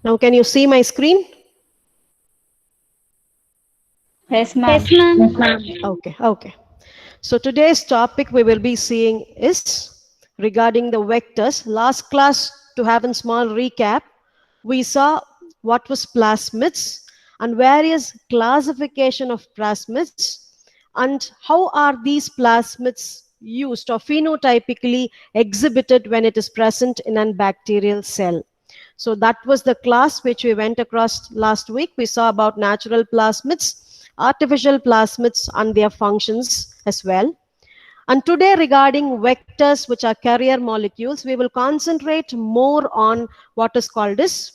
Now, can you see my screen? Yes, ma'am. Yes, ma'am. Okay. So today's topic we will be seeing is regarding the vectors. Last class, to have a small recap, we saw what was plasmids and various classification of plasmids and how are these plasmids used or phenotypically exhibited when it is present in a bacterial cell. So that was the class which we went across last week. We saw about natural plasmids, artificial plasmids and their functions as well. And today regarding vectors which are carrier molecules, we will concentrate more on what is called as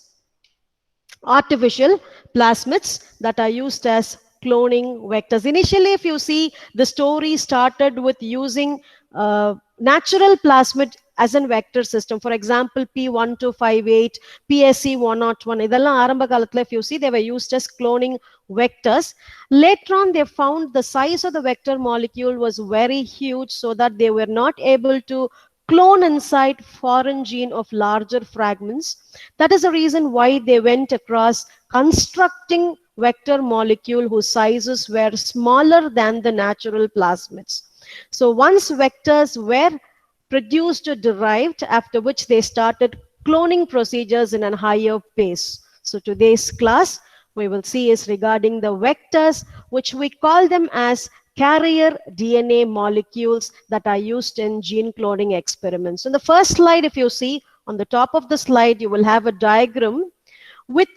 artificial plasmids that are used as cloning vectors. Initially, if you see, the story started with using natural plasmid as a vector system. For example, P1258, PSC101. இதெல்லாம் ஆரம்ப காலத்துல, if you see, they were used as cloning vectors. Later on, they found the size of the vector molecule was very huge, so that they were not able to clone inside foreign gene of larger fragments. That is the reason why they went across constructing vector molecule whose sizes were smaller than the natural plasmids. So once vectors were produced or derived, after which they started cloning procedures in a higher pace. So today's class we will see is regarding the vectors, which we call them as carrier DNA molecules that are used in gene cloning experiments. In the first slide, if you see, on the top of the slide, you will have a diagram with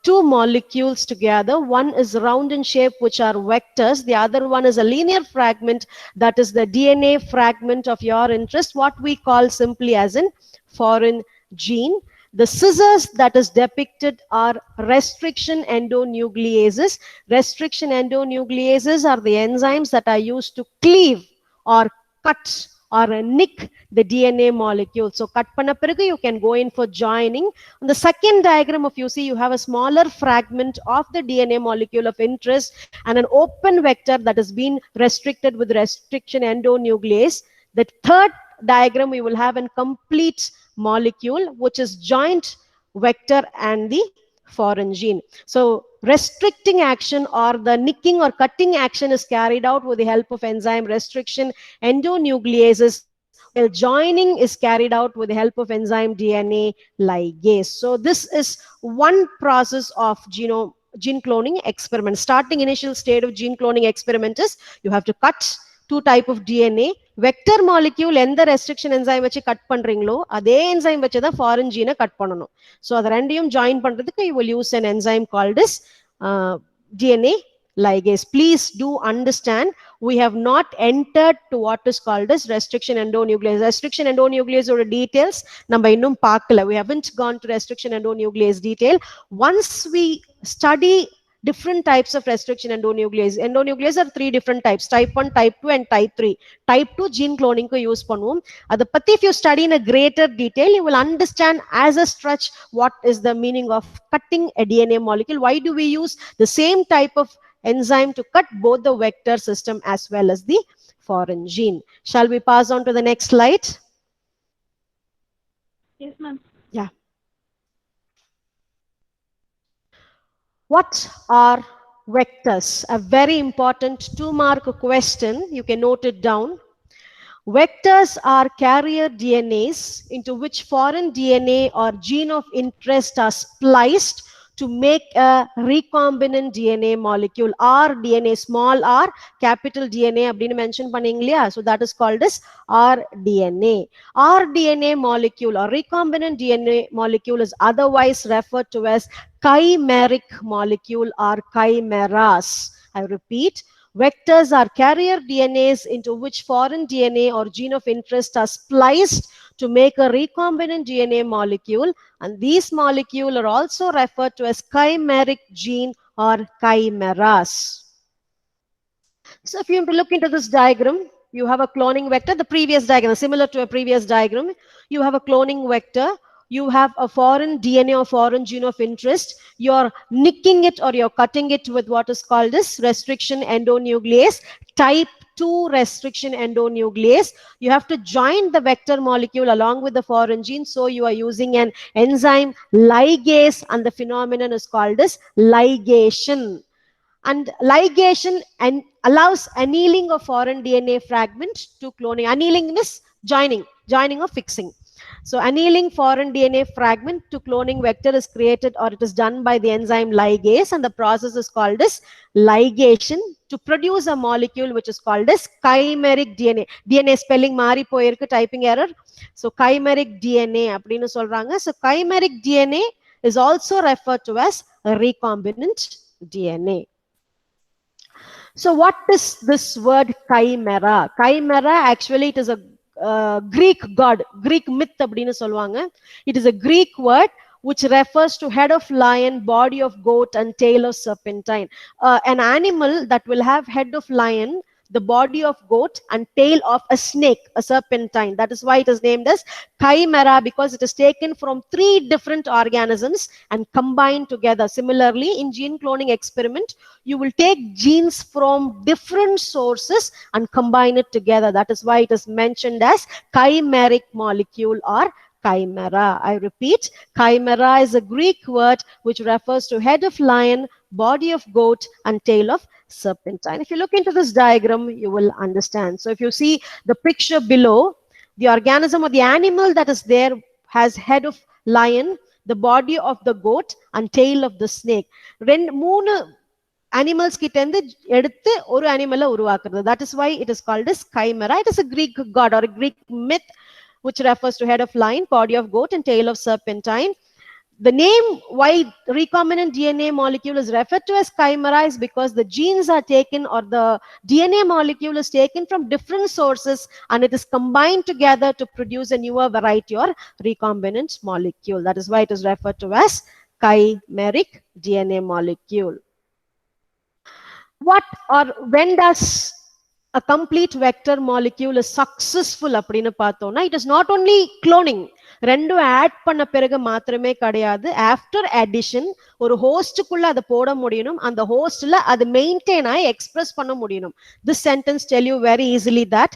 two molecules together. One is round in shape, which are vectors. The other one is a linear fragment, that is the DNA fragment of your interest, what we call simply as in foreign gene. The scissors that is depicted are restriction endonucleases. Restriction endonucleases are the enzymes that are used to cleave or cut or nick the DNA molecule. So cut panna piragu you can go in for joining. On the second diagram, if you see, you have a smaller fragment of the DNA molecule of interest and an open vector that has been restricted with restriction endonuclease. The third diagram, we will have a complete molecule which is joint vector and the foreign gene. So restricting action or the nicking or cutting action is carried out with the help of enzyme restriction endonucleases, while joining is carried out with the help of enzyme DNA ligase. So this is one process of gene cloning experiment. Starting initial state of gene cloning experiment is you have to cut two type of DNA. Vector molecule எந்த restriction enzyme வச்சு cut பண்றீங்களோ அதே enzyme வச்சு தான் foreign gene cut பண்ணணும். So அது ரெண்டையும் join பண்றதுக்கு you will use an enzyme called as DNA ligase. Please do understand, we have not entered to what is called as restriction endonuclease. Restriction endonuclease or details நம்ம இன்னும் பார்க்கல. We haven't gone to restriction endonuclease detail. Once we study different types of restriction endonuclease. Endonuclease are three different types: type 1, type 2 and type 3. Type 2 gene cloning ko use பண்ணுவோம். அது பத்தி if you study in a greater detail, you will understand as a stretch what is the meaning of cutting a DNA molecule. Why do we use the same type of enzyme to cut both the vector system as well as the foreign gene? Shall we pass on to the next slide? Yes, ma'am. Yeah. What are vectors? A very important 2-mark question. You can note it down. Vectors are carrier DNAs into which foreign DNA or gene of interest are spliced to make a recombinant DNA molecule. rDNA, small r, capital DNA அப்படின்னு mention பண்ணீங்க இல்லையா? So that is called as rDNA. rDNA molecule or recombinant DNA molecule is otherwise referred to as chimeric molecule or chimeras. I repeat, vectors are carrier DNAs into which foreign DNA or gene of interest are spliced to make a recombinant DNA molecule, and these molecules are also referred to as chimeric gene or chimeras. So if you look into this diagram, you have a cloning vector. The previous diagram, similar to a previous diagram, you have a cloning vector. You have a foreign DNA or foreign gene of interest. You're nicking it or you're cutting it with what is called this restriction endonuclease type 2 restriction endonuclease. You have to join the vector molecule along with the foreign gene. So you are using an enzyme ligase, and the phenomenon is called as ligation. And ligation and allows annealing of foreign DNA fragment to cloning. Annealing means joining or fixing. So annealing foreign DNA fragment to cloning vector is created, or it is done by the enzyme ligase, and the process is called as ligation to produce a molecule which is called as chimeric DNA. DNA spelling mari poyirukku, typing error. So chimeric DNA அப்படினு சொல்றாங்க. So chimeric DNA is also referred to as recombinant DNA. So what is this word chimera? Chimera, actually it is a Greek god, Greek myth அப்படினு சொல்வாங்க. It is a Greek word which refers to head of lion, body of goat, and tail of serpentine. An animal that will have head of lion, the body of goat, and tail of a snake, a serpentine. That is why it is named as chimera, because it is taken from 3 different organisms and combined together. Similarly, in gene cloning experiment, you will take genes from different sources and combine it together. That is why it is mentioned as chimeric molecule or chimera. I repeat, chimera is a Greek word which refers to head of lion, body of goat, and tail of serpentine. If you look into this diagram, you will understand. So if you see the picture below, the organism or the animal that is there has head of lion, the body of the goat, and tail of the snake. மூணு animals கிட்ட இருந்து எடுத்து ஒரு animal உருவாக்குறது. That is why it is called as chimera. It is a Greek god or a Greek myth which refers to head of lion, body of goat, and tail of serpentine. The name why recombinant DNA molecule is referred to as chimera is because the genes are taken, or the DNA molecule is taken from different sources, and it is combined together to produce a newer variety or recombinant molecule. That is why it is referred to as chimeric DNA molecule. What or when does a complete vector molecule is successful அப்படினு பார்த்தோம்னா, it is not only cloning, ரெண்டும் add பண்ண பிறகு மாத்திரமே கிடையாது. After addition ஒரு ஹோஸ்டுக்குள்ள அதை போட முடியணும், அந்த ஹோஸ்ட்ல அது மெயின்டைன் ஆகி எக்ஸ்பிரஸ் பண்ண முடியணும். This sentence tell you very easily that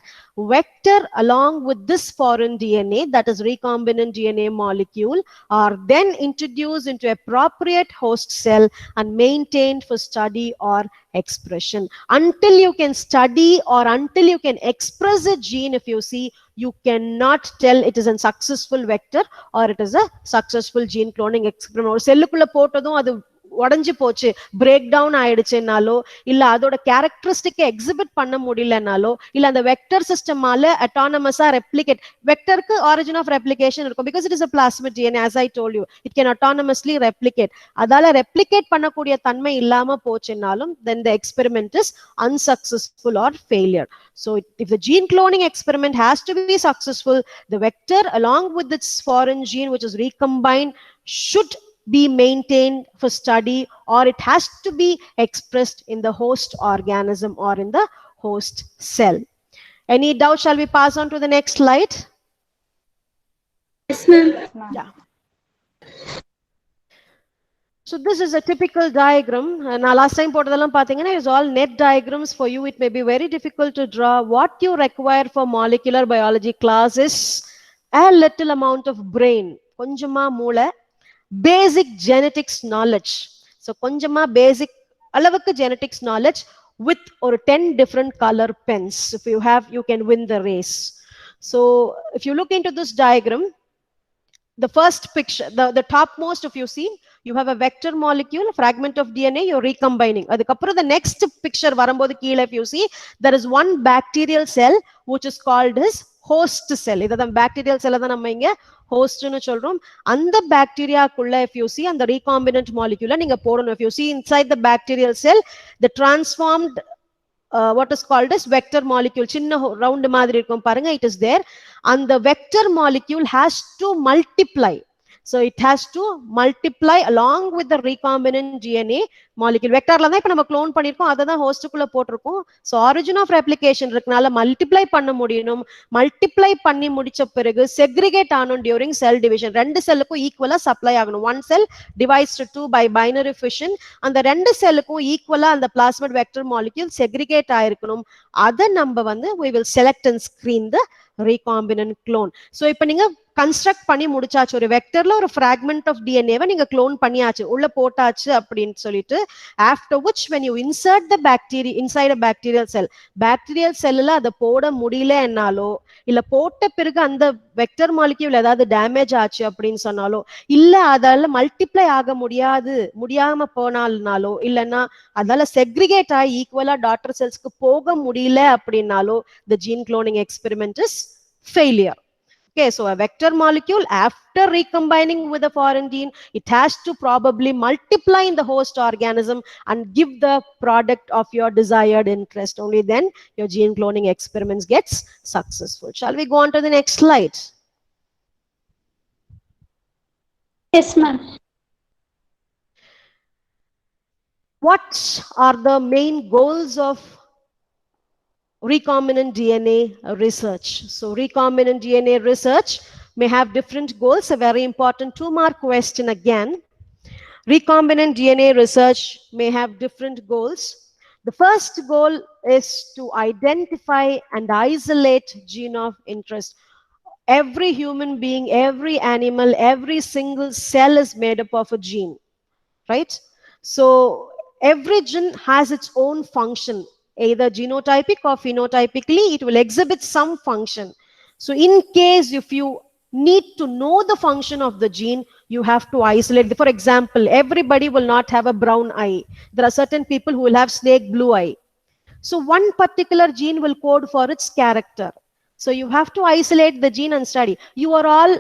vector along with this foreign DNA, that is recombinant DNA molecule, are then introduced into appropriate host cell and maintained for study or expression. Until you can study or until you can express a gene, if you see, you cannot tell it is a successful vector or it is a successful gene cloning experiment. ஒரு செல்லுக்குள்ள போட்டதும் அது உடஞ்சு போச்சு, break down ஆயிடுச்சுனாலோ, இல்ல அதோட கேரக்டரிஸ்டிக்கை exhibit பண்ண முடியலனாலோ, இல்ல அந்த வெக்டர் சிஸ்டமால அட்டானமஸா ரெப்ளிகேட், வெக்டருக்கு ஆரிஜின் ஆஃப் ரெப்ளிகேஷன் இருக்கும், because it is a plasmid DNA, as I told you, it can autonomously replicate. அதால ரெப்ளிகேட் பண்ணக்கூடிய தன்மை இல்லாம போச்சுனாலும் then the experiment is unsuccessful or failure. So if the gene cloning experiment has to be successful, the vector along with its foreign gene which is recombined should be maintained for study, or it has to be expressed in the host organism or in the host cell. Any doubt? Shall we pass on to the next slide? Yes, ma'am. Yeah. So this is a typical diagram. Now last time போட்டதெல்லாம் பாத்தீங்கன்னா is all net diagrams. For you it may be very difficult to draw. What you require for molecular biology class is a little amount of brain, கொஞ்சமா மூளை, basic genetics knowledge. So konjama basic alavukku genetics knowledge with or 10 different color pens. If you have, you can win the race. So if you look into this diagram, the first picture, the topmost, if you see, you have a vector molecule, a fragment of DNA, you're recombining. Adukapra the next picture varumbodhu keela, if you see, there is one bacterial cell which is called as host cell. Idha bacterial cell da nama inga host nu solrom. And the bacteria kulla, if you see, and the recombinant molecule ninga podano. If you see inside the bacterial cell, the transformed what is called as vector molecule, chinna round madiri irukum parunga, it is there, and the vector molecule has to multiply. So it has to multiply along with the recombinant DNA molecule. வெக்டார்ல தான் இப்ப நம்ம clone பண்ணிருக்கோம், அதை தான் ஹோஸ்டுக்குள்ள போட்டிருக்கோம். So origin of replication இருக்கனால multiply பண்ண முடியணும். மல்டிப்ளை பண்ணி முடிச்ச பிறகு செக்ரிகேட் ஆகணும் டியூரிங் செல் டிவிஷன். ரெண்டு செல்லுக்கும் ஈக்குவலா சப்ளை ஆகணும். One sell divides to 2 by binary fission. அந்த ரெண்டு செல்லுக்கும் ஈக்குவலா அந்த பிளாஸ்மிட் வெக்டர் மாலிக்யூல் செக்ரிகேட் ஆயிருக்கணும். அதை நம்ம வந்து we will select and screen the recombinant clone. So இப்ப நீங்க கன்ஸ்ட்ரக்ட் பண்ணி முடிச்சாச்சு. ஒரு வெக்டர்ல ஒரு ஃபிராக்மெண்ட் ஆஃப் டிஎன்ஏவை நீங்க க்ளோன் பண்ணியாச்சு, உள்ள போட்டாச்சு அப்படின்னு சொல்லிட்டு, after which when you insert the bacteria inside a bacterial cell, bacterial cellல அதை போட முடியல என்னாலோ, இல்ல போட்ட பிறகு அந்த வெக்டர் மாலிக்யூல் ஏதாவது டேமேஜ் ஆச்சு அப்படின்னு சொன்னாலோ, இல்ல அதால மல்டிப்ளை ஆக முடியாம போனால்னாலோ, இல்லைன்னா அதால செக்ரிகேட் ஆகி ஈக்குவலா டாட்டர் செல்ஸ்க்கு போக முடியல அப்படின்னாலோ, the gene cloning experiment is failure. Okay, so a vector molecule, after recombining with a foreign gene, it has to probably multiply in the host organism and give the product of your desired interest. Only then your gene cloning experiments gets successful. Shall we go on to the next slide? Yes, ma'am. What are the main goals of recombinant DNA research? So recombinant DNA research may have different goals. A very important 2-mark question again. Recombinant DNA research may have different goals. The first goal is to identify and isolate gene of interest. Every human being, every animal, every single cell is made up of a gene, right? So every gene has its own function. Either genotypic or phenotypically, it will exhibit some function. So in case if you need to know the function of the gene, you have to isolate. For example, everybody will not have a brown eye. There are certain people who will have snake blue eye. So one particular gene will code for its character. So you have to isolate the gene and study. You are all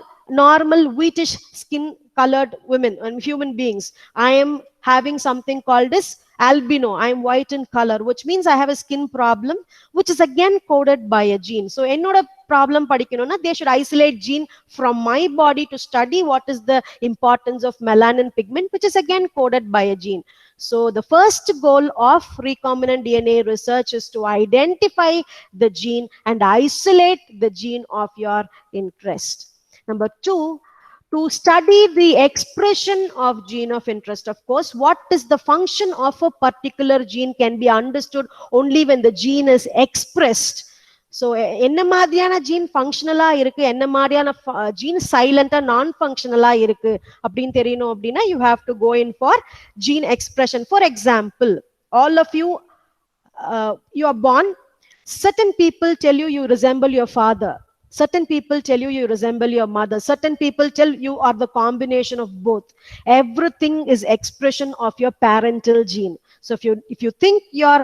normal wheatish skin colored women and human beings. I am having something called as albino. I am white in color, which means I have a skin problem, which is again coded by a gene. So ennoda problem padikkanona, they should isolate gene from my body to study what is the importance of melanin pigment, which is again coded by a gene. So the first goal of recombinant DNA research is to identify the gene and isolate the gene of your interest. Number 2, to study the expression of gene of interest. Of course, what is the function of a particular gene can be understood only when the gene is expressed. So என்ன மாதிரியான gene ஃபங்க்ஷனலா இருக்கு, என்ன மாதிரியான gene சைலண்டா நான் ஃபங்க்ஷனலா இருக்கு அப்படின்னு தெரியணும் அப்படின்னா you have to go in for gene expression. For example, all of you you are born, certain people tell you you resemble your father. Certain people tell you you resemble your mother. Certain people tell you are the combination of both. Everything is expression of your parental gene. So if you think your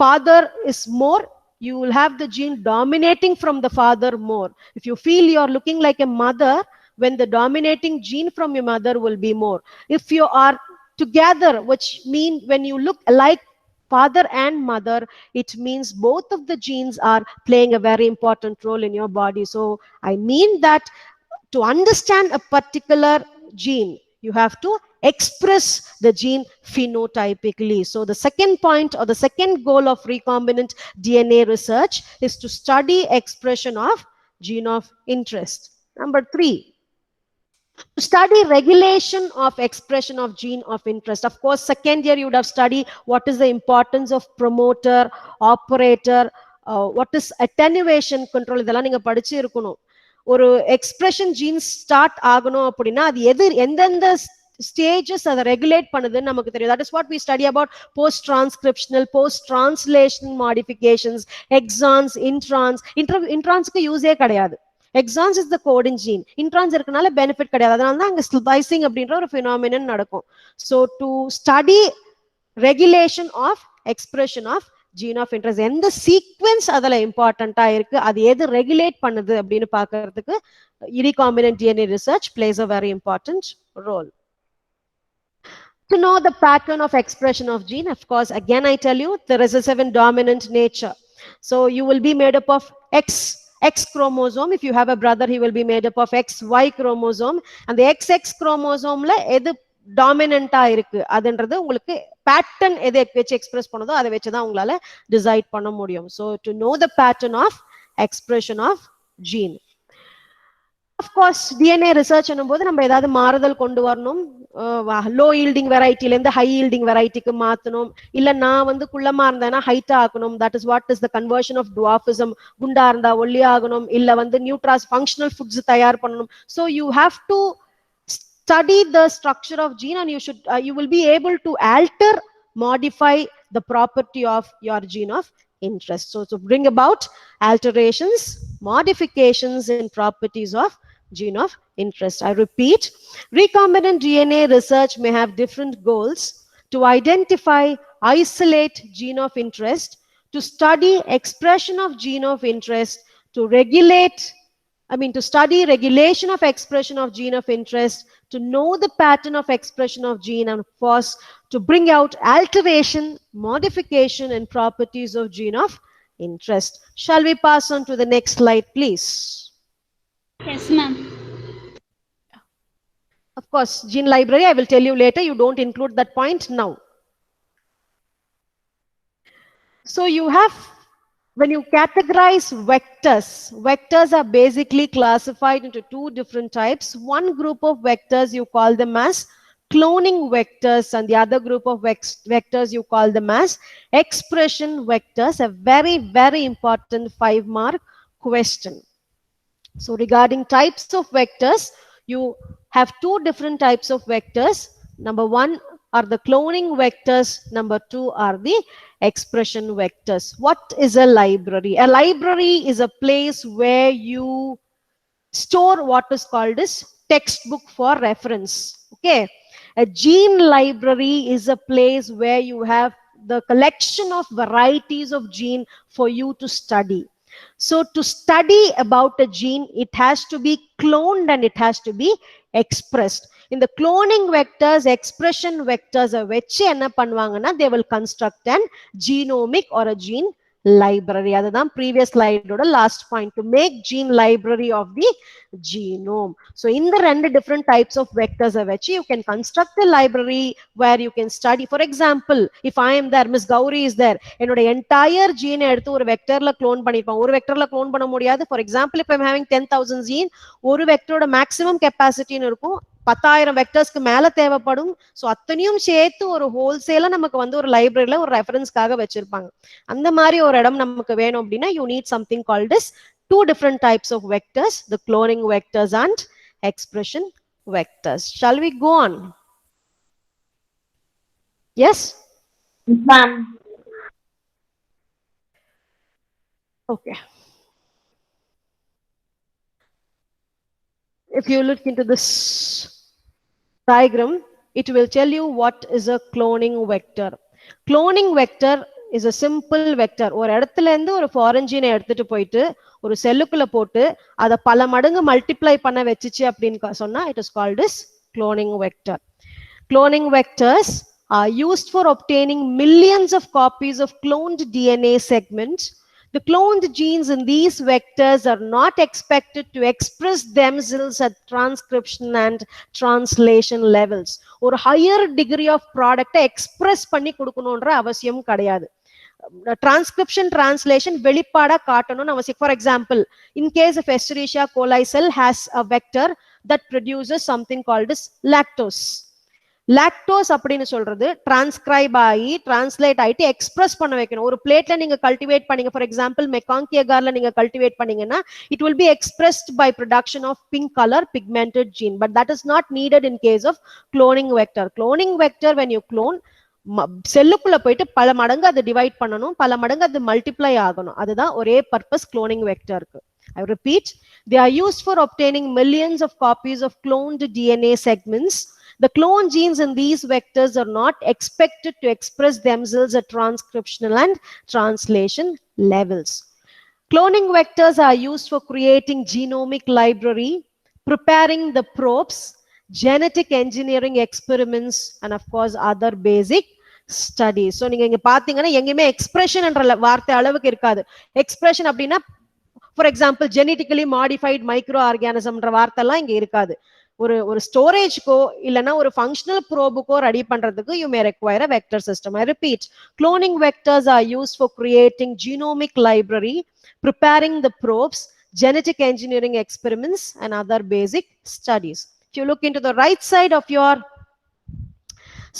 father is more, you will have the gene dominating from the father more. If you feel you are looking like a mother, when the dominating gene from your mother will be more. If you are together, which means when you look alike father and mother, it means both of the genes are playing a very important role in your body. So I mean that to understand a particular gene, you have to express the gene phenotypically. So the second point or the second goal of recombinant DNA research is to study expression of gene of interest. Number 3, to study regulation of expression of gene of interest. Of course, second year you would have studied what is the importance of promoter, operator, what is attenuation control. இதெல்லாம் நீங்க படிச்சு இருக்கணும். ஒரு expression gene start ஆகணும் அப்படின்னா அது எந்தெந்த stages அதை ரெகுலேட் பண்ணுதுன்னு நமக்கு தெரியும். That is what we study about post transcriptional, post translation modifications, exons, introns. Intronsக்கு யூஸே கிடையாது. Exons is the coding gene. Introns இருக்கனால benefit கிடையாது. அதனால தான் அங்க splicing அப்படின்ற ஒரு phenomenon நடக்கும். So to study regulation of expression of gene of interest, எந்த சீக்வென்ஸ் அதில் இம்பார்ட்டண்டா இருக்கு, அது எது ரெகுலேட் பண்ணுது அப்படின்னு பார்க்கறதுக்கு recombinant DNA research plays a very important role. To know the pattern of expression of gene, of course, again I tell you, the recessive and dominant nature. So you will be made up of X XX chromosome. If you have a brother, he will be made up of XY chromosome. And the XX chromosome la edu dominant-ஆ இருக்கு அதுன்றது உங்களுக்கு pattern எதை வச்சு express பண்ணதோ அதை வச்சு தான் உங்களால decide பண்ண முடியும். So to know the pattern of expression of gene. Of course, DNA research என்னும்போது நம்ம ஏதாவது மாறுதல் கொண்டு வரணும். லோ ஈல்டிங் வெரைட்டில இருந்து ஹை ஈல்டிங் வெரைட்டிக்கு மாத்தணும். இல்ல நான் வந்து குள்ளமா இருந்தேன்னா ஹைட்டா ஆக்கணும். That is what is the conversion of dwarfism. குண்டா இருந்தா ஒல்லியாகணும். இல்ல வந்து நியூட்ராஸ் ஃபங்க்ஷனல் ஃபுட்ஸ் தயார் பண்ணணும். So you have to study the structure of gene and you will be able to alter, modify the property of your gene of interest. So to bring about alterations, modifications in properties of gene of interest. I repeat, recombinant DNA research may have different goals: to identify, isolate gene of interest, to study expression of gene of interest, to study regulation of expression of gene of interest, to know the pattern of expression of gene, and of course, to bring out alteration, modification, and properties of gene of interest. Shall we pass on to the next slide, please? Yes, ma'am. Of course, gene library, I will tell you later. You don't include that point now. So you have, when you categorize vectors are basically classified into two different types. One group of vectors you call them as cloning vectors, and the other group of vectors you call them as expression vectors. A very, very important 5-mark question. So regarding types of vectors, you have two different types of vectors. Number 1 are the cloning vectors. Number 2 are the expression vectors. What is a library? A library is a place where you store what is called as textbook for reference. Okay. A gene library is a place where you have the collection of varieties of gene for you to study. So to study about a gene, it has to be cloned and it has to be expressed. In the cloning vectors, expression vectors are vechi enna பண்ணுவாங்கன்னா they will construct an genomic or a gene library. அதுதான் previous slide ஓட last point, to make gene library of the genome. So in the ரெண்டு different types of vectors vechi you can construct a library where you can study. For example, if I am there, Miss Gauri is there, என்னோட entire gene எடுத்து ஒரு வெக்டர்ல clone பண்ணிருப்பான். ஒரு வெக்டர்ல clone பண்ண முடியாது. For example, if I am having 10,000 gene, ஒரு வெக்டரோட maximum capacity இருக்கும் 10,000 வெக்டர்ஸ்க்கு மேல தேவைப்படும். சோ அத்தனையும் சேர்த்து ஒரு ஹோல்சேலா நமக்கு வந்து ஒரு லைப்ரரியில ஒரு ரெஃபரன்ஸ்க்காக வச்சிருப்பாங்க. அந்த மாதிரி ஒரு இடம் நமக்கு வேணும் அப்படின்னா you need something called as two different types of vectors, the cloning vectors and expression vectors. Shall we go on? Yes? Ma'am. Okay. If you look into this diagram, it will tell you what is a cloning vector. Cloning vector is a simple vector. ஒரு இடத்துல இருந்து ஒரு foreign ஜீனை எடுத்துட்டு போயிட்டு ஒரு செல்லுக்குள்ள போட்டு அதை பல மடங்கு மல்டிப்ளை பண்ண வச்சுச்சு அப்படின்னு சொன்னா it is called as cloning vector. Cloning vectors are used for obtaining millions of copies of cloned DNA segments. The cloned genes in these vectors are not expected to express themselves at transcription and translation levels. Or higher degree of product express பண்ணி கொடுக்கணும்ன்ற அவசியம் கிடையாது. Transcription, translation வெளிப்பாடா காட்டணும்னு அவசியம். For example, in case of Escherichia coli cell has a vector that produces something called as lactose. Lactose அப்படின்னு சொல்றது transcribe ஆகி translate ஆயிட்டு express பண்ண வைக்கணும். ஒரு பிளேட்ல நீங்க கல்டிவேட் பண்ணீங்க, ஃபார் எக்ஸாம்பிள் மெக்காங்கி அகார்ல நீங்க கல்டிவேட் பண்ணீங்கன்னா it will be expressed by production of pink colour pigmented gene. But that is not needed in case of cloning vector. Cloning vector when you clone, செல்லுக்குள்ள போயிட்டு பல மடங்கு அது டிவைட் பண்ணணும், பல மடங்கு அது மல்டிப்ளை ஆகணும். அதுதான் ஒரே purpose cloning vectorக்கு. I repeat, they are used for obtaining millions of copies of cloned DNA segments. The clone genes in these vectors are not expected to express themselves at transcriptional and translation levels. Cloning vectors are used for creating genomic library, preparing the probes, genetic engineering experiments, and of course other basic studies. So நீங்க இங்க பாத்தீங்கன்னா எங்கேயுமே expression என்ற வார்த்தை அளவுக்கு இருக்காது. Expression அப்படின்னா for example genetically modified micro ஆர்கானிசம்ன்ற வார்த்தைலாம் இங்க இருக்காது. ஒரு ஸ்டோரேஜ்க்கோ இல்லைன்னா ஒரு ஃபங்க்ஷனல் ப்ரோபுக்கோ ரெடி பண்றதுக்கு you may require a vector system. I repeat, cloning vectors are used for creating genomic library, preparing the probes, genetic engineering experiments, and other basic studies. If you look into the right side of your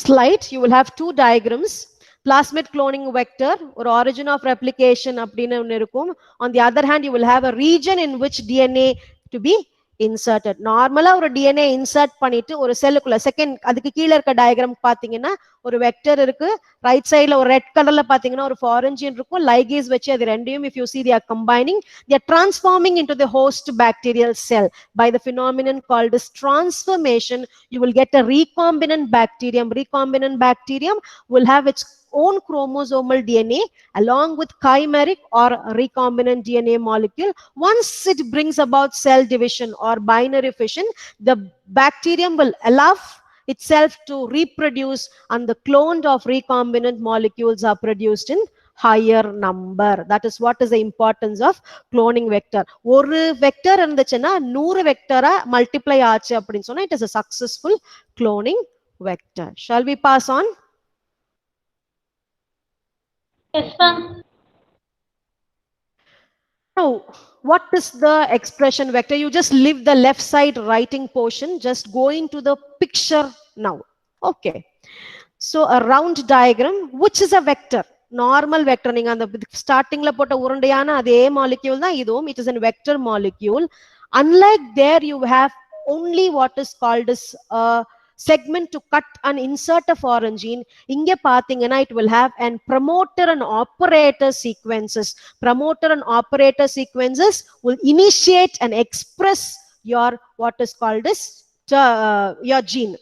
slide, you will have two diagrams. Plasmid cloning vector or origin of replication அப்படினு ஒன்னு இருக்கும். On the other hand, you will have a region in which DNA to be inserted. நார்மலா ஒரு DNA insert பண்ணிட்டு ஒரு செல்லுக்குள்ள second அதுக்கு கீழ இருக்க டயகிராம் பாத்தீங்கன்னா ஒரு வெக்டர் இருக்கு. ரைட் சைடுல ஒரு ரெட் கலர்ல பாத்தீங்கன்னா ஒரு foreign gene இருக்கும். லைகேஸ் வச்சு அது ரெண்டையும் if you see they are combining, they are transforming into the host bacterial cell by the phenomenon called as transformation. You will get a recombinant bacterium. Recombinant bacterium will have its own chromosomal DNA along with chimeric or recombinant DNA molecule. Once it brings about cell division or binary fission, the bacterium will allow itself to reproduce and the cloned of recombinant molecules are produced in higher number. That is what is the importance of cloning vector. ஒரு vector இருந்துச்சுன்னா 100 வெக்டரா multiply ஆச்சு அப்படின்னு சொன்னா it is a successful cloning vector. Shall we pass on? Yes, ma'am. Now, what is the expression vector? You just leave the left side writing portion. Just go into the picture now. Okay. So a round diagram, which is a vector? Normal vector. நீங்க அந்த ஸ்டார்டிங்ல போட்ட உருண்டையான அதே molecule தான் இதுவும். It is a vector molecule. Unlike there, you have only what is called as a segment to cut and insert a foreign gene. இங்க பாத்தீங்கன்னா it will have an promoter and operator sequences. Promoter and operator sequences will initiate and express your what is called as your gene.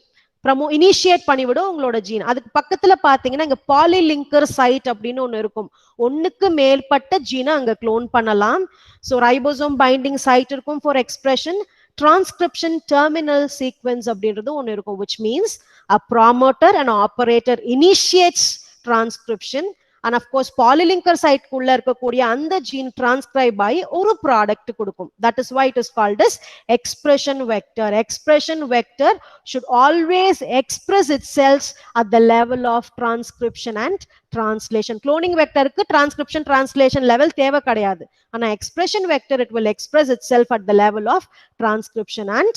Initiate பண்ணிவிடும் உங்களோட gene. அதுக்கு பக்கத்துல பாத்தீங்கன்னா இங்க பாலிலிங்கர் side அப்படின்னு ஒண்ணு இருக்கும். ஒண்ணுக்கு மேற்பட்ட ஜீனை அங்க க்ளோன் பண்ணலாம். ஸோ ரைபோசோம் பைண்டிங் சைட் இருக்கும் for expression. transcription terminal sequence அப்படின்றது ஒன்று இருக்கும், which means a promoter and operator initiates transcription, and of course polylinker site குள்ள இருக்கக்கூடிய அந்த gene transcribe ஆகி ஒரு product கொடுக்கும். That is why it is called as expression vector. Expression vector should always express itself at the level of transcription and translation. Cloning vector க்கு transcription translation level தேவை கிடையாது. ஆனா expression vector it will express itself at the level of transcription and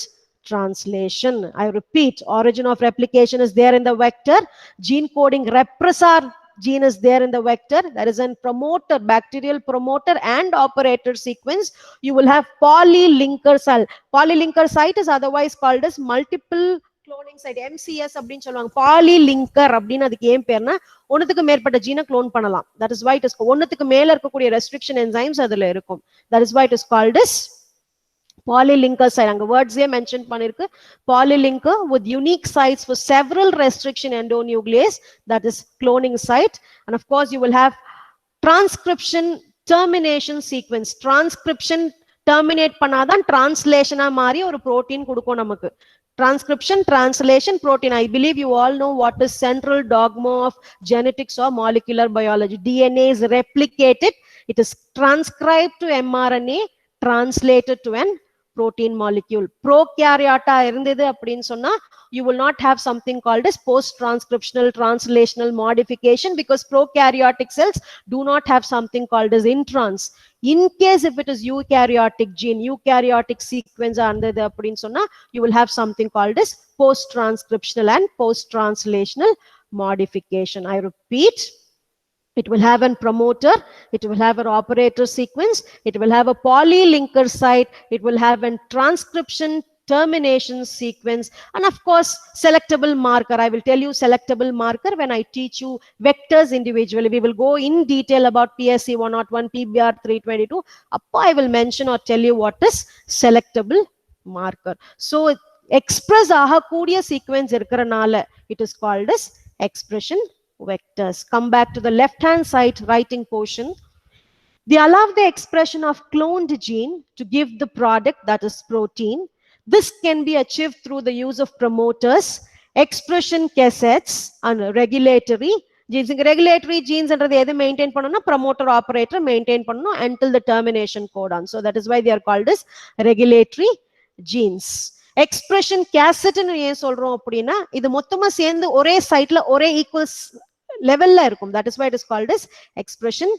translation. I repeat, origin of replication is there in the vector. Gene coding repressor gene is there in the vector. There is a promoter, bacterial promoter and operator sequence. You will have polylinker cell. Polylinker site is otherwise called as multiple cloning site. MCS அப்படின்னு சொல்லுவாங்க. polylinker அப்படின்னு அதுக்கு ஏன் பேர்னா ஒண்ணுத்துக்கு மேற்பட்ட ஜீனை clone பண்ணலாம். That is why it is ஒண்ணுத்துக்கு மேல இருக்கக்கூடிய restriction enzymes அதுல இருக்கும். That is why it is called as polylinker site. அங்க words mention பண்ணிருக்கு. Polylinker with unique sites for several restriction endonuclease, that is cloning site. And of course you will have transcription termination sequence. Transcription terminate பண்ணாதான் translation மாறி ஒரு protein கொடுக்கும் நமக்கு. Transcription, translation, protein. I believe you all know what is central dogma of genetics or molecular biology. DNA is replicated. It is transcribed to mRNA, translated to an protein molecule. Prokaryote irundhudu appdin sonna you will not have something called as post transcriptional translational modification, because prokaryotic cells do not have something called as introns. In case if it is eukaryotic gene, eukaryotic sequence irundhudu appdin sonna you will have something called as post transcriptional and post translational modification. I repeat, it will have a promoter, it will have an operator sequence, it will have a polylinker site, it will have a transcription termination sequence, and of course selectable marker. I will tell you selectable marker when I teach you vectors individually. We will go in detail about PSC 101, PBR 322. I will mention or tell you what is selectable marker. So express ஆகக்கூடிய sequence இருக்கறனால it is called as expression vectors. Come back to the left hand side writing portion. They allow the expression of cloned gene to give the product, that is protein. This can be achieved through the use of promoters, expression cassettes, and regulatory genes. Regulatory genes and the maintain panna promoter operator maintain panna until the termination codon. So that is why they are called as regulatory genes. Expression cassette nu ஏன் சொல்றோம் அப்படினா இது மொத்தமா சேர்ந்து ஒரே சைட்ல ஒரே equal லெவல்ல இருக்கும். That is why it is called as expression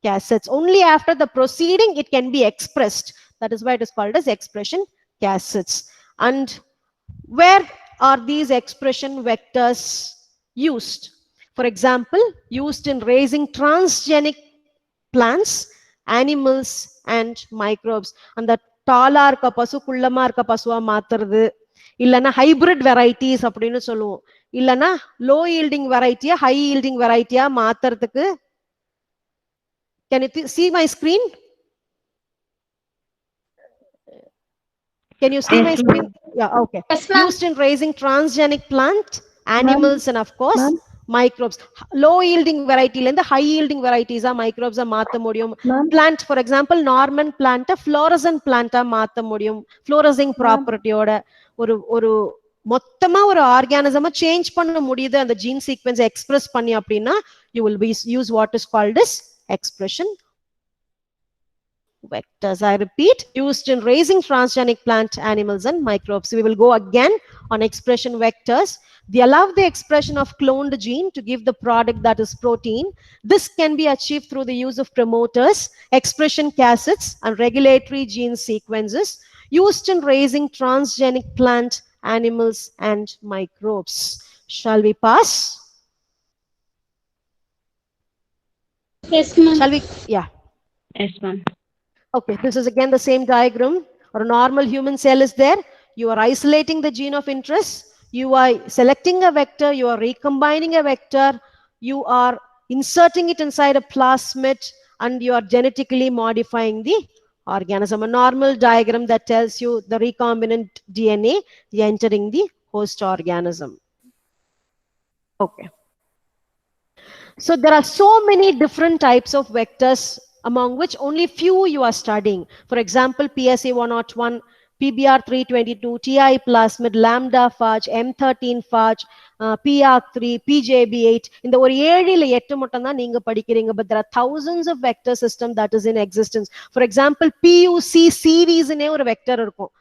cassettes. Only after the proceeding it can be expressed. That is why it is called as expression cassettes. And where are these expression vectors used? For example, used in raising transgenic plants, animals and microbes. And the டாலா இருக்க பசு குள்ளமா இருக்க பசுவா மாத்துறது, இல்லனா hybrid varieties அப்படின்னு சொல்லுவோம், இல்லனா low yielding வெரைட்டியா ஹை ஈல்டிங் வெரைட்டியா மாத்துறதுக்கு. Can you see my screen? Can you see my screen? Yeah, okay. Yes, ma'am. Used in raising transgenic plant, animals and of course microbes. Low yielding variety lenda high yielding varieties are microbes are மாத்த முடியும். Plant, for example, Norman plant fluorescent plant மாத்த முடியும். Fluorescing property ஓட ஒரு மொத்தமா ஒரு organism change பண்ண முடியுது அந்த ஜீன் சீக்வென்ஸ் எக்ஸ்பிரஸ் பண்ணி அப்படின்னா you will be use what is called as expression vectors. I repeat, used in raising transgenic plant, animals and microbes. We will go again on expression vectors. They allow the expression of cloned gene to give the product that is protein. This can be achieved through the use of promoters, expression cassettes and regulatory gene sequences used in raising transgenic plant, animals and microbes. Shall we pass? Yes, ma'am. Shall we? Yeah. Yes, ma'am. Okay, this is again the same diagram. Or a normal human cell is there. You are isolating the gene of interest. You are selecting a vector. You are recombining a vector. You are inserting it inside a plasmid and you are genetically modifying the organism. A normal diagram that tells you the recombinant DNA entering the host organism. Okay. So there are so many different types of vectors, among which only few you are studying. For example, PSA 101, PBR 322, TI plasmid, lambda phage, M13 phage, PR3, PJB8. In the ஒரு 7 இல்ல 8 மட்டும் தான் நீங்க படிக்கிறீங்க, but there are thousands of vector system that is in existence. For example, PUC series னே ஒரு vector இருக்கும்.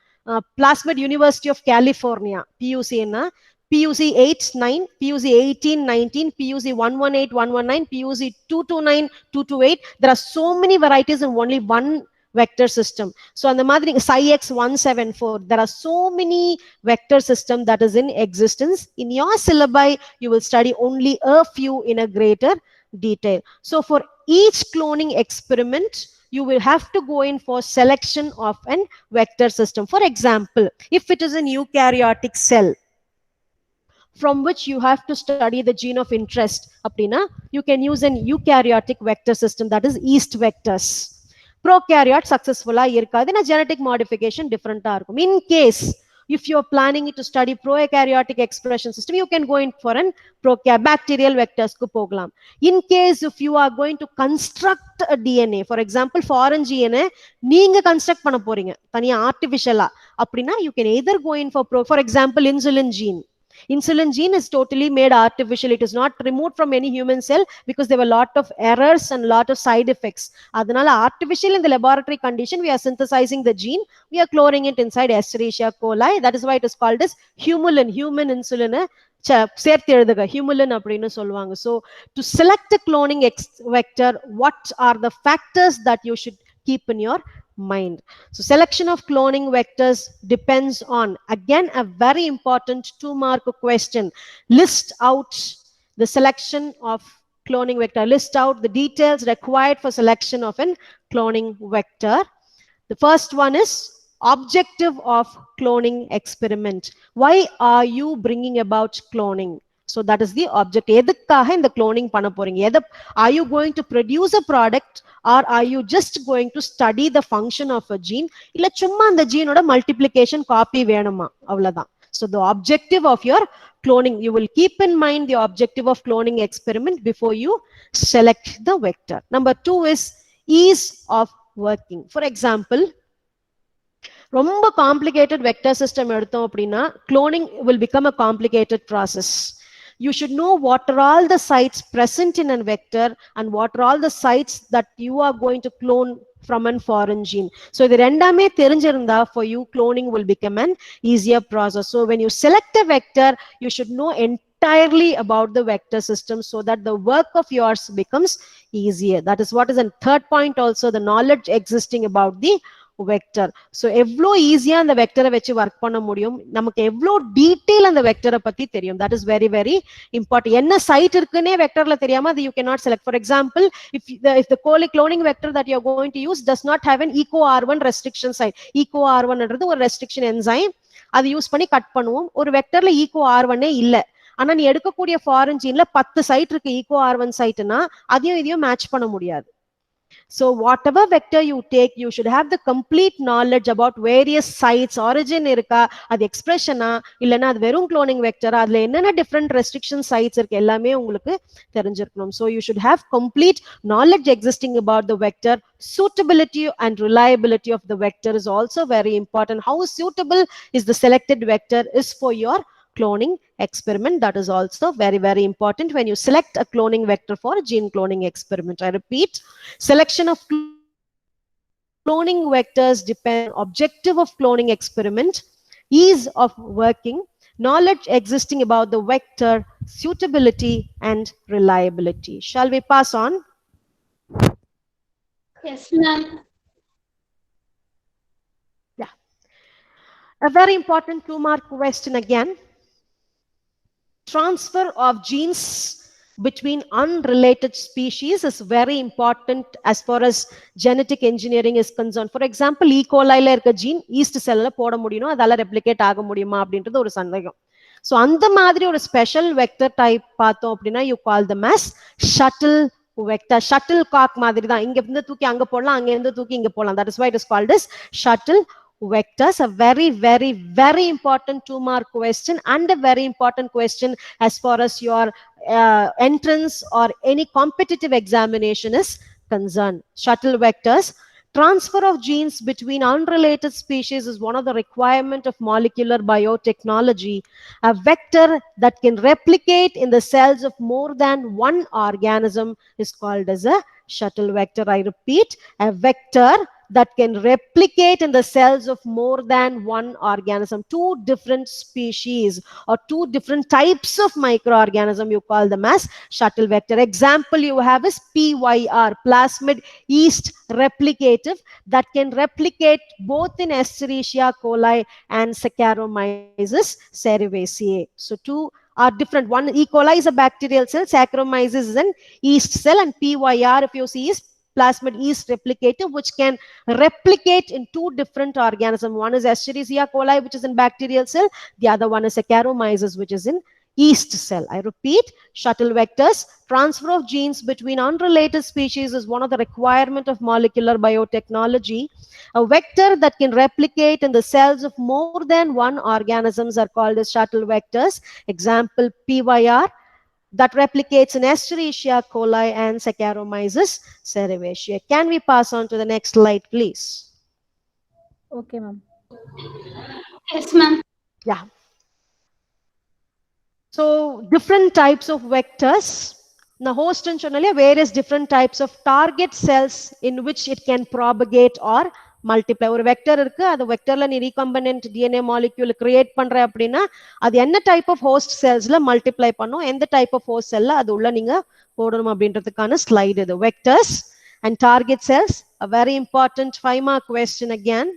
Plasmid University of California, PUC னா PUC 8-9, PUC 18-19, PUC 118, 119, PUC 229, 228. There are so many varieties in only one vector system. So on the madri SciX 174, there are so many vector system that is in existence. In your syllabi, you will study only a few in a greater detail. So for each cloning experiment, you will have to go in for selection of an vector system. For example, if it is an eukaryotic cell, from which you have to study the gene of interest, appadina, you can use an eukaryotic vector system, that is yeast vectors. Prokaryote successful ah irukadhu, na genetic modification different ah irukum. In case if you are planning to study prokaryotic expression system, you can go in for an bacterial vectors ku pogalam. In case if you are going to construct a DNA, for example foreign DNA neenga construct panna poringa thaniya artificial ah, appadina you can either go in for example insulin gene. Insulin gene is totally made artificial. It is not removed from any human cell because there were a lot of errors and lot of side effects. Adanala artificial in the laboratory condition, we are synthesizing the gene. We are cloning it inside Escherichia coli. That is why it is called as humulin, human insulin. Humulin அப்படின்னு சொல்லுவாங்க. So to select a cloning vector, what are the factors that you should keep in your mind? So selection of cloning vectors depends on, again, a very important 2-mark question. List out the selection of cloning vector. List out the details required for selection of an cloning vector. The first one is objective of cloning experiment. Why are you bringing about cloning? So that is the object. எதுக்காக இந்த cloning பண்ண போறீங்க? Are you going to produce a product or are you just going to study the function of a gene? இல்ல சும்மா அந்த ஜீனோட multiplication copy வேணுமா? அவ்வளவுதான். So the objective of your cloning, you will keep in mind the objective of cloning experiment before you select the vector. Number 2 is ease of working. For example, ரொம்ப complicated vector system எடுத்தோம் அப்படின்னா cloning will become a complicated process. You should know what are all the sites present in a vector and what are all the sites that you are going to clone from a foreign gene. So the rendame therinjirundha, for you cloning will become an easier process. So when you select a vector, you should know entirely about the vector system so that the work of yours becomes easier. That is what is a third point also, the knowledge existing about the vector. So எவ்வளோ ஈஸியா அந்த வெக்டரை வச்சு work பண்ண முடியும், நமக்கு எவ்வளோ detail அந்த வெக்டரை பத்தி தெரியும். That is very very important. என்ன சைட் இருக்குன்னே வெக்டர்ல தெரியாம அது you can not select. For example, if the cloning vector that you are going to use does not have an eco r1 restriction site, eco r1 ன்றது ஒரு restriction enzyme, அது use பண்ணி cut பண்ணுவோம். ஒரு வெக்டர்ல eco r1 இல்ல, ஆனா நீ எடுக்கக்கூடிய ஃபாரின் ஜீன்ல 10 சைட் இருக்கு eco r1 சைட்னா அதையும் இதையும் மேட்ச் பண்ண முடியாது. So whatever vector you take, you should have the complete knowledge about various sites, origin irukka, adu expression illana adu verum cloning vector, adla enna different restriction sites irukku ellame ungalku therinjirukkom. So you should have complete knowledge existing about the vector. Suitability and reliability of the vector is also very important. How suitable is the selected vector is for your cloning experiment. That is also very very important when you select a cloning vector for a gene cloning experiment. I repeat, selection of cloning vectors depend on objective of cloning experiment, ease of working, knowledge existing about the vector, suitability and reliability. Shall we pass on? Yes, ma'am. Yeah. A very important 2-mark question again. Transfer of genes between unrelated species is very important as far as genetic engineering is concerned. For example, E. coli la irka gene yeast cell la poda mudiyum, adala replicate aga mudiyuma அப்படின்றது ஒரு சந்தேகம். So அந்த மாதிரி ஒரு special vector type பார்த்தோம் அப்படின்னா you call them as shuttle vector. Shuttle cock மாதிரி தான், இங்க இருந்து தூக்கி அங்க போடலாம், அங்க இருந்து தூக்கி இங்க போடலாம். That is why it is called as shuttle vectors. A very very very important 2-mark question and a very important question as far as your entrance or any competitive examination is concerned. Shuttle vectors. Transfer of genes between unrelated species is one of the requirement of molecular biotechnology. A vector that can replicate in the cells of more than one organism is called as a shuttle vector. I repeat, a vector that can replicate in the cells of more than one organism. 2 different species or 2 different types of microorganism, you call them as shuttle vector. Example you have is PYR, plasmid yeast replicative, that can replicate both in Escherichia coli and Saccharomyces cerevisiae. So 2 are different. One, E. coli is a bacterial cell, Saccharomyces is an yeast cell, and PYR, if you see, is plasmid yeast replicative, which can replicate in 2 different organisms. One is Escherichia coli, which is in bacterial cell. The other one is Saccharomyces, which is in yeast cell. I repeat, shuttle vectors. Transfer of genes between unrelated species is one of the requirement of molecular biotechnology. A vector that can replicate in the cells of more than one organisms are called as shuttle vectors. Example, PYR, that replicates in Escherichia coli and Saccharomyces cerevisiae. Can we pass on to the next slide, please? Okay, ma'am. Yes, ma'am. Yeah. So different types of vectors. The host and channel various different types of target cells in which it can propagate or multiply. ஒரு vector இருக்கு, அது வெக்டர்ல நீ recombinant DNA molecule create பண்ற அப்படின்னா அது என்ன type of host செல்ஸ்ல multiply பண்ணும், எந்த டைப் ஆஃப் ஹோஸ்ட் செல்ல அது உள்ள நீங்க போடணும் அப்படின்றதுக்கான ஸ்லைடு இது. Vectors and target cells, a very important 5-mark question again,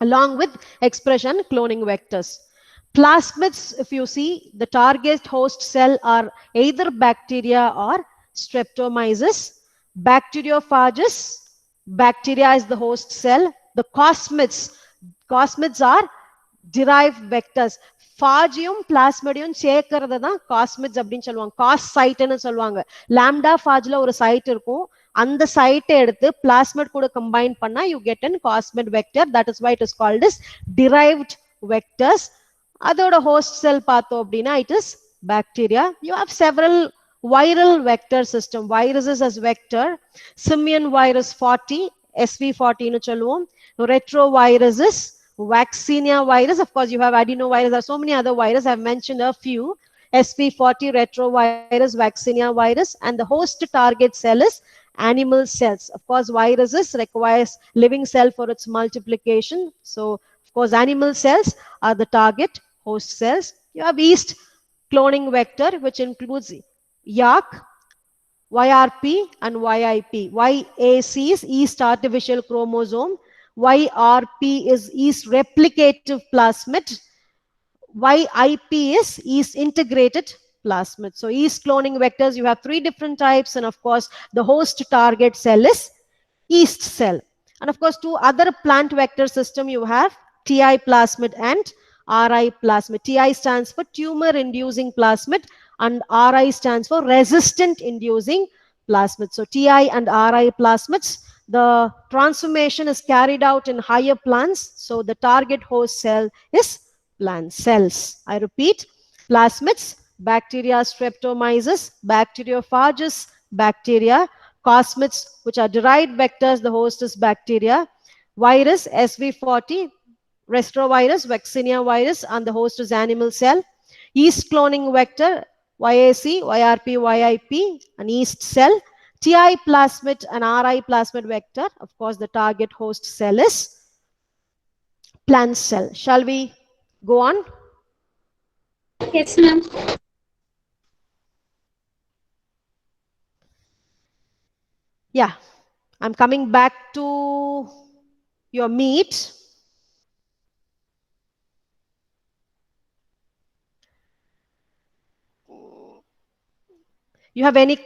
along with expression cloning vectors. Plasmids, if you see, the target host cell are either bacteria or Streptomyces. Bacteriophages, bacteria is the host cell. The cosmids are derived vectors. Phagium plasmidium சேர்க்கிறது தான் காஸ்மிட்ஸ் அப்படின்னு சொல்லுவாங்க, cos சைட்னு சொல்லுவாங்க. Lambda ஃபாஜ்ல ஒரு side இருக்கும், அந்த சைட்டை எடுத்து பிளாஸ்மிட் கூட கம்பைன் பண்ணா you get an cosmid vector. That is why it is called as derived vectors. அதோட host cell பார்த்தோம் அப்படின்னா it is bacteria. You have several viral vector system. Viruses as vector, simian virus 40, SV40 னு சொல்லுவோம். Retroviruses, vaccinia virus, of course you have adenovirus. There are so many other viruses, I have mentioned a few. SV40 retrovirus, vaccinia virus, and the host target cell is animal cells. Of course, viruses requires living cell for its multiplication. So, of course, animal cells are the target host cells. You have yeast cloning vector, which includes YARC, YRP, and YIP. YAC is yeast artificial chromosome. YRP is yeast replicative plasmid. YIP is yeast integrated plasmid. So yeast cloning vectors, you have 3 different types, and of course the host target cell is yeast cell. And of course 2 other plant vector system you have TI plasmid and RI plasmid. TI stands for tumor inducing plasmid and RI stands for resistant inducing plasmid. So TI and RI plasmids, the transformation is carried out in higher plants. So the target host cell is plant cells. I repeat, plasmids, bacteria Streptomyces, bacteriophages, bacteria, cosmids, which are derived vectors, the host is bacteria, virus, SV40, retrovirus, vaccinia virus, and the host is animal cell, yeast cloning vector, YAC, YRP, YIP, an yeast cell, TI plasmid and RI plasmid vector. Of course, the target host cell is plant cell. Shall we go on? Yes, ma'am. Yeah, I'm coming back to your meat. You have any